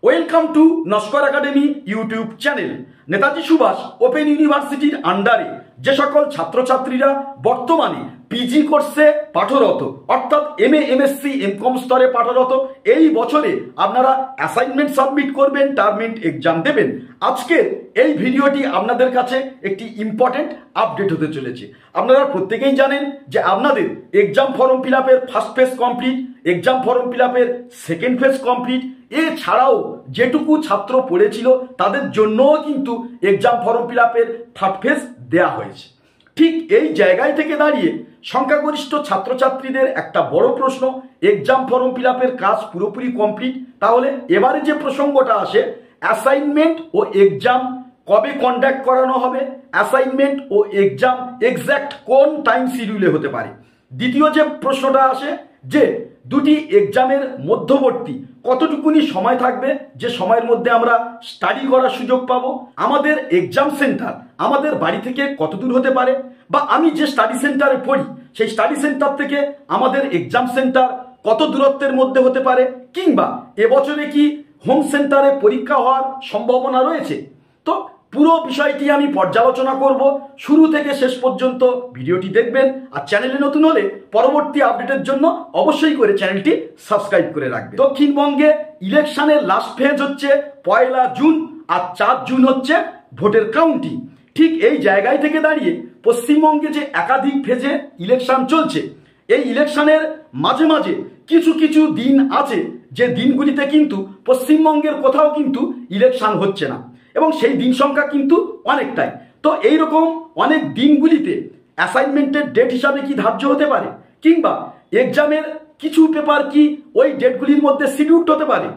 Welcome to Naskar academy YouTube channel. Netaji Subhash open ইউনিভার্সিটির আন্ডারে যে সকল ছাত্রছাত্রীরা বর্তমানে পিজি কোর্সে পাঠরত, অর্থাৎ এমএ, এমএসসি, এমকম স্তরে পাঠরত, এই বছরে আপনারা অ্যাসাইনমেন্ট সাবমিট করবেন, টার্মিনেট এক্সাম দেবেন। আজকের এই ভিডিওটি আপনাদের কাছে একটি ইম্পর্টেন্ট আপডেট হতে চলেছে। আপনারা প্রত্যেকেই জানেন যে আপনাদের এক্সাম ফর্ম ফিল আপের first phase complete, exam form fill আপের সেকেন্ড ফেজ কমপ্লিট, এছাড়াও যেটুকু ছাত্র পড়েছিল তাদের জন্যও কিন্তু এক্সাম ফর্ম ফিল আপের থার্ড ফেজ দেওয়া হয়েছে। ঠিক এই জায়গায় থেকে দাঁড়িয়ে সংখ্যাগরিষ্ঠ ছাত্রছাত্রীদের একটা বড় প্রশ্ন, এক্সাম ফর্ম ফিল আপের কাজ পুরোপুরি কমপ্লিট, তাহলে এবারে যে প্রসঙ্গটা আসে অ্যাসাইনমেন্ট ও এক্সাম কবে কন্ডাক্ট করানো হবে, অ্যাসাইনমেন্ট ও এক্সাম এক্স্যাক্ট কোন টাইম শিডিউলে হতে পারে। দ্বিতীয় যে প্রশ্নটা আসে যে দুটি এক্সামের মধ্যবর্তী কতটুকুনি সময় থাকবে, যে সময়ের মধ্যে আমরা স্টাডি করার সুযোগ পাবো, আমাদের এক্সাম সেন্টার আমাদের বাড়ি থেকে কত দূর হতে পারে, বা আমি যে স্টাডি সেন্টারে পড়ি সেই স্টাডি সেন্টার থেকে আমাদের এক্সাম সেন্টার কত দূরত্বের মধ্যে হতে পারে, কিংবা এবছরে কি হোম সেন্টারে পরীক্ষা হওয়ার সম্ভাবনা রয়েছে। তো পুরো বিষয়টি আমি পর্যালোচনা করব। শুরু থেকে শেষ পর্যন্ত ভিডিওটি দেখবেন, আর চ্যানেলে নতুন হলে পরবর্তী আপডেটের জন্য অবশ্যই করে চ্যানেলটি সাবস্ক্রাইব করে রাখবেন। দক্ষিণবঙ্গে ইলেকশনের লাস্ট ফেজ হচ্ছে 1 জুন, আর 4 জুন হচ্ছে ভোটের কাউন্টিং। ঠিক এই জায়গায় থেকে দাঁড়িয়ে পশ্চিমবঙ্গে যে একাধিক ফেজে ইলেকশন চলছে, এই ইলেকশনের মাঝে মাঝে কিছু কিছু দিন আছে যে দিনগুলিতে কিন্তু পশ্চিমবঙ্গের কোথাও কিন্তু ইলেকশন হচ্ছে না, এবং সেই দিন সংখ্যা কিন্তু অনেকটাই। তো এইরকম অনেক দিনগুলিতে অ্যাসাইনমেন্টের ডেট হিসাবে কি ধার্য হতে পারে, কিংবা এক্সামের কিছু পেপার কি ওই ডেটগুলির মধ্যে শিডিউল হতে পারে।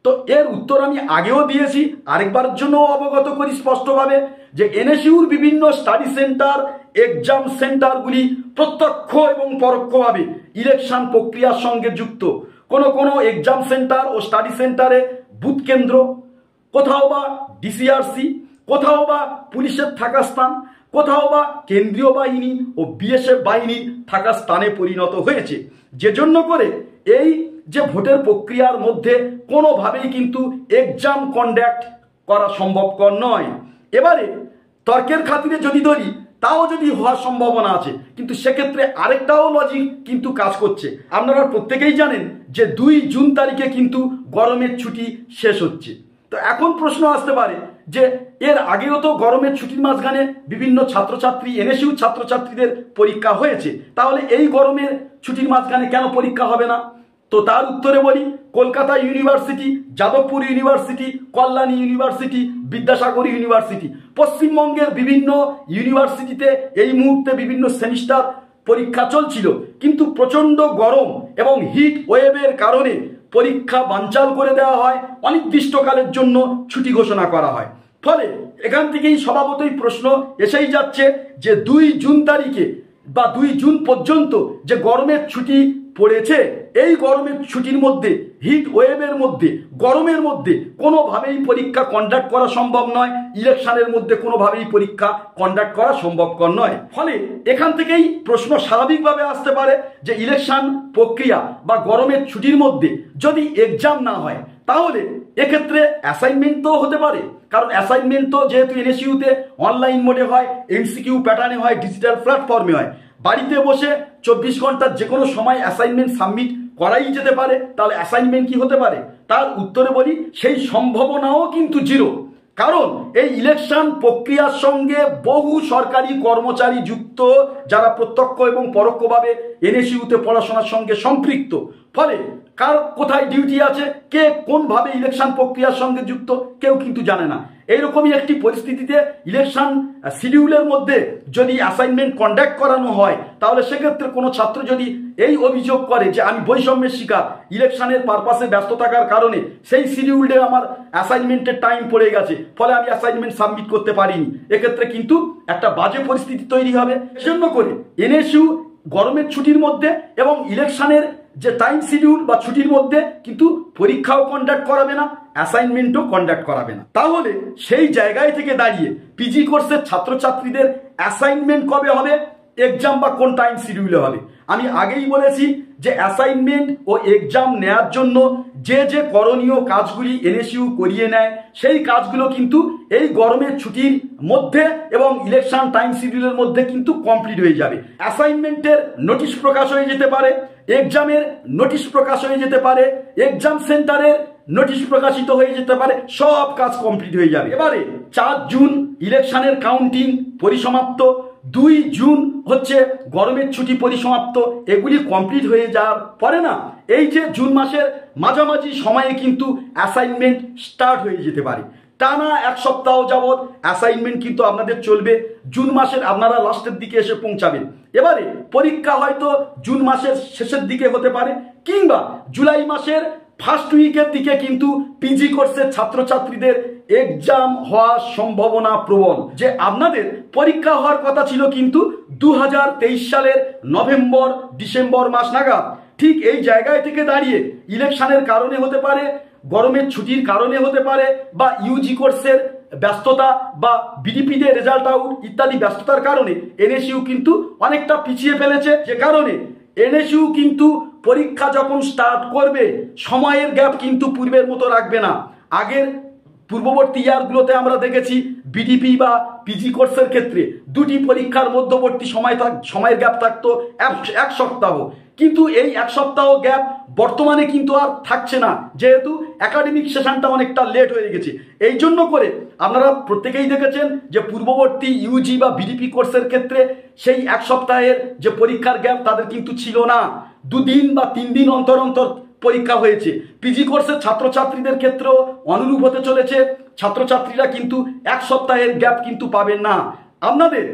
তো এর উত্তর আমি আগেও দিয়েছি, আরেকবার জন্য অবগত করি স্পষ্টভাবে যে এনএসইউর বিভিন্ন স্টাডি সেন্টার, এক্সাম সেন্টারগুলি প্রত্যক্ষ এবং পরোক্ষভাবে ইলেকশন প্রক্রিয়ার সঙ্গে যুক্ত। কোনো এক্সাম সেন্টার ও স্টাডি সেন্টারে বুথ কেন্দ্র, কোথাও বা ডিসিআরসি, কোথাও বা পুলিশের থাকা স্থান, কোথাও বা কেন্দ্রীয় বাহিনী ও বিএসএফ বাহিনীর থাকা স্থানে পরিণত হয়েছে, যে জন্য করে এই যে ভোটের প্রক্রিয়ার মধ্যে কোনোভাবেই কিন্তু এক্সাম কন্ডাক্ট করা সম্ভবপর নয়। এবারে তর্কের খাতিরে যদি ধরি, তাও যদি হওয়ার সম্ভাবনা আছে, কিন্তু সেক্ষেত্রে আরেকটাও লজিক কিন্তু কাজ করছে। আপনারা প্রত্যেকেই জানেন যে 2 জুন তারিখে কিন্তু গরমের ছুটি শেষ হচ্ছে। তো এখন প্রশ্ন আসতে পারে যে এর আগেও তো গরমের ছুটির মাঝখানে বিভিন্ন ছাত্রছাত্রী, এনএসইউ ছাত্রছাত্রীদের পরীক্ষা হয়েছে, তাহলে এই গরমের ছুটির মাঝখানে কেন পরীক্ষা হবে না? তো তার উত্তরে বলি, Kolkata university, Jadavpur university, Kalyani university, Vidyasagar university, পশ্চিমবঙ্গের বিভিন্ন ইউনিভার্সিটিতে এই মুহূর্তে বিভিন্ন সেমিস্টার পরীক্ষা চলছিল, কিন্তু প্রচণ্ড গরম এবং হিট ওয়েভের কারণে পরীক্ষা বানচাল করে দেওয়া হয়, অনির্দিষ্টকালের জন্য ছুটি ঘোষণা করা হয়। ফলে এখান থেকেই স্বভাবতই প্রশ্ন এসেই যাচ্ছে যে 2 জুন তারিখে বা 2 জুন পর্যন্ত যে গরমের ছুটি পড়েছে, এই গরমের ছুটির মধ্যে, হিট ওয়েভের মধ্যে, গরমের মধ্যে কোনোভাবেই পরীক্ষা কন্ডাক্ট করা সম্ভব নয়, ইলেকশনের মধ্যে কোনোভাবেই পরীক্ষা কন্ডাক্ট করা সম্ভবপর নয়। ফলে এখান থেকেই প্রশ্ন স্বাভাবিকভাবে আসতে পারে যে ইলেকশন প্রক্রিয়া বা গরমের ছুটির মধ্যে যদি এক্সাম না হয়, তাহলে এক্ষেত্রে অ্যাসাইনমেন্ট তো হতে পারে, কারণ অ্যাসাইনমেন্ট তো যেহেতু এনএসইউতে অনলাইন মোডে হয়, এমসিকিউ প্যাটার্নে হয়, ডিজিটাল প্ল্যাটফর্মে হয়, বাড়িতে বসে 24 ঘন্টার যে কোনো সময় অ্যাসাইনমেন্ট সাবমিট করাই যেতে পারে, তাহলে অ্যাসাইনমেন্ট কি হতে পারে? তার উত্তরে বলি, সেই সম্ভাবনাও কিন্তু জিরো। কারণ এই ইলেকশন প্রক্রিয়ার সঙ্গে বহু সরকারি কর্মচারী যুক্ত, যারা প্রত্যক্ষ এবং পরোক্ষভাবে এনএসইউতে পড়াশোনার সঙ্গে সম্পৃক্ত। ফলে কার কোথায় ডিউটি আছে, কে কোনভাবে ইলেকশন প্রক্রিয়ার সঙ্গে যুক্ত, কেউ কিন্তু জানে না। এইরকমই একটি পরিস্থিতিতে ইলেকশন শিডিউলের মধ্যে যদি অ্যাসাইনমেন্ট কন্ডাক্ট করানো হয়, তাহলে সেক্ষেত্রে কোনো ছাত্র যদি এই অভিযোগ করে যে আমি বৈষম্যের শিকার, ইলেকশনের পারপাসে ব্যস্ত থাকার কারণে সেই শিডিউলে আমার অ্যাসাইনমেন্টের টাইম পড়ে গেছে, ফলে আমি অ্যাসাইনমেন্ট সাবমিট করতে পারিনি, এক্ষেত্রে কিন্তু একটা বাজে পরিস্থিতি তৈরি হবে। সেজন্য করে এনএসইউ গরমের ছুটির মধ্যে এবং ইলেকশনের যে টাইম শিডিউল বা ছুটির মধ্যে কিন্তু পরীক্ষাও কন্ডাক্ট করাবে না, অ্যাসাইনমেন্টও কন্ডাক্ট করাবে না। তাহলে সেই জায়গায় থেকে দাঁড়িয়ে পিজি কোর্সের ছাত্রছাত্রীদের অ্যাসাইনমেন্ট কবে হবে, এক্সাম বা কোন টাইম শিডিউলে হবে? আমি আগেই বলেছি যে অ্যাসাইনমেন্ট ও এক্সাম নেওয়ার জন্য যে যে করণীয় কাজগুলি এনএসইউ করিয়ে নেয় সেই কাজগুলো কিন্তু এই গরমের ছুটির মধ্যে এবং ইলেকশন টাইম শিডিউলের মধ্যে কিন্তু কমপ্লিট হয়ে যাবে। অ্যাসাইনমেন্টের নোটিশ প্রকাশ হয়ে যেতে পারে, এক্সামের নোটিশ প্রকাশ হয়ে যেতে পারে, এক্সাম সেন্টারের নোটিশ প্রকাশিত হয়ে যেতে পারে, সব কাজ কমপ্লিট হয়ে যাবে। এবারে 4 জুন ইলেকশনের কাউন্টিং পরিসমাপ্ত, 2 জুন হচ্ছে গরমের ছুটি পরিসমাপ্ত। এগুলি কমপ্লিট হয়ে যাওয়ার পরে না এই যে জুন মাসের মাঝামাঝি সময়ে কিন্তু অ্যাসাইনমেন্ট স্টার্ট হয়ে যেতে পারে। টানা 1 সপ্তাহ যাবৎ অ্যাসাইনমেন্ট কিন্তু আপনাদের চলবে, জুন মাসের আপনারা লাস্টের দিকে এসে পৌঁছাবেন। এবারে পরীক্ষা হয়তো জুন মাসের শেষের দিকে হতে পারে কিংবা জুলাই মাসের ফার্স্ট উইকের দিকে কিন্তু পিজি কোর্সের ছাত্রছাত্রীদের এক্সাম হওয়ার সম্ভাবনা প্রবল। যে আপনাদের পরীক্ষা হওয়ার কথা ছিল কিন্তু 2023 সালের নভেম্বর ডিসেম্বর মাস নাগাদ, ঠিক এই জায়গায় থেকে দাঁড়িয়ে ইলেকশনের কারণে হতে পারে, গরমের ছুটির কারণে হতে পারে, বা ইউজি কোর্সের ব্যস্ততা বা বিডিপিদের রেজাল্ট আউট ইত্যাদি ব্যস্ততার কারণে এনএসইউ কিন্তু অনেকটা পিছিয়ে ফেলেছে। যে কারণে এনএসইউ কিন্তু পরীক্ষা যখন স্টার্ট করবে সময়ের গ্যাপ কিন্তু পূর্বের মতো রাখবে না। আগের পূর্ববর্তী ইয়ারগুলোতে আমরা দেখেছি বিডিপি বা পিজি কোর্সের ক্ষেত্রে 2টি পরীক্ষার মধ্যবর্তী সময়ের গ্যাপ থাকতো 1 সপ্তাহ, কিন্তু এই 1 সপ্তাহ গ্যাপ বর্তমানে কিন্তু আর থাকছে না, যেহেতু একাডেমিক সেশনটা অনেকটা লেট হয়ে গেছে। এই জন্য করে আপনারা প্রত্যেকেই দেখেছেন যে পূর্ববর্তী ইউজি বা বিডিপি কোর্সের ক্ষেত্রে সেই 1 সপ্তাহের যে পরীক্ষার গ্যাপ তাদের কিন্তু ছিল না, 2 দিন বা 3 দিন অন্তর অন্তর পরীক্ষা হয়েছে। পিজি কোর্সের ছাত্রছাত্রীদের ক্ষেত্রেও অনুরূপ হতে চলেছে, ছাত্রছাত্রীরা কিন্তু 1 সপ্তাহের গ্যাপ কিন্তু পাবেন না। আপনাদের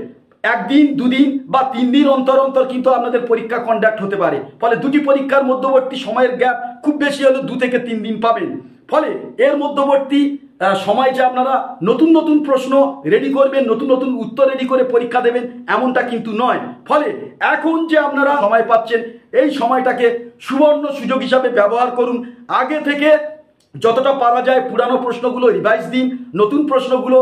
1 দিন 2 দিন বা 3 দিন অন্তর অন্তর কিন্তু আপনাদের পরীক্ষা কন্ডাক্ট হতে পারে। ফলে 2টি পরীক্ষার মধ্যবর্তী সময়ের গ্যাপ খুব বেশি হলে 2 থেকে 3 দিন পাবেন। ফলে এর মধ্যবর্তী সময় যে আপনারা নতুন নতুন প্রশ্ন রেডি করবেন, নতুন নতুন উত্তর রেডি করে পরীক্ষা দেবেন এমনটা কিন্তু নয়। ফলে এখন যে আপনারা সময় পাচ্ছেন এই সময়টাকে সুবর্ণ সুযোগ হিসাবে ব্যবহার করুন। আগে থেকে যতটা পারা যায় পুরানো প্রশ্নগুলো রিভাইজ দিন, নতুন প্রশ্নগুলো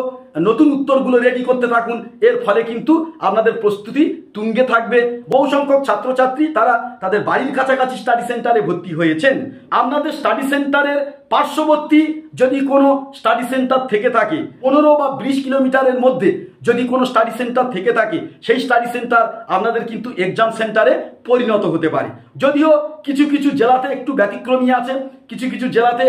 নতুন উত্তরগুলো রেডি করতে থাকুন। এর ফলে কিন্তু আপনাদের প্রস্তুতি তুঙ্গে থাকবে। বহু সংখ্যক ছাত্রছাত্রী তারা তাদের বাড়ির কাছাকাছি স্টাডি সেন্টারে ভর্তি হয়েছেন। আপনাদের স্টাডি সেন্টারের পার্শ্ববর্তী যদি কোনো স্টাডি সেন্টার থেকে থাকে, 15 বা 20 কিলোমিটারের মধ্যে যদি কোনো স্টাডি সেন্টার থেকে থাকে, সেই স্টাডি সেন্টার আপনাদের কিন্তু এক্সাম সেন্টারে পরিণত হতে পারে। যদিও কিছু কিছু জেলাতে একটু ব্যতিক্রমী আছে, কিছু কিছু জেলাতে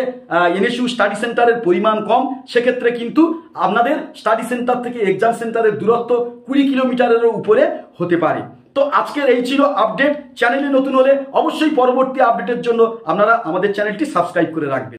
এনএসইউ স্টাডি সেন্টারের পরিমাণ কম, সেক্ষেত্রে কিন্তু আপনাদের স্টাডি সেন্টার থেকে এক্সাম সেন্টারের দূরত্ব 20 কিলোমিটারেরও উপরে হতে পারে। তো আজকের এই ছিল আপডেট। চ্যানেলে নতুন হলে অবশ্যই পরবর্তী আপডেটের জন্য আপনারা আমাদের চ্যানেলটি সাবস্ক্রাইব করে রাখবেন।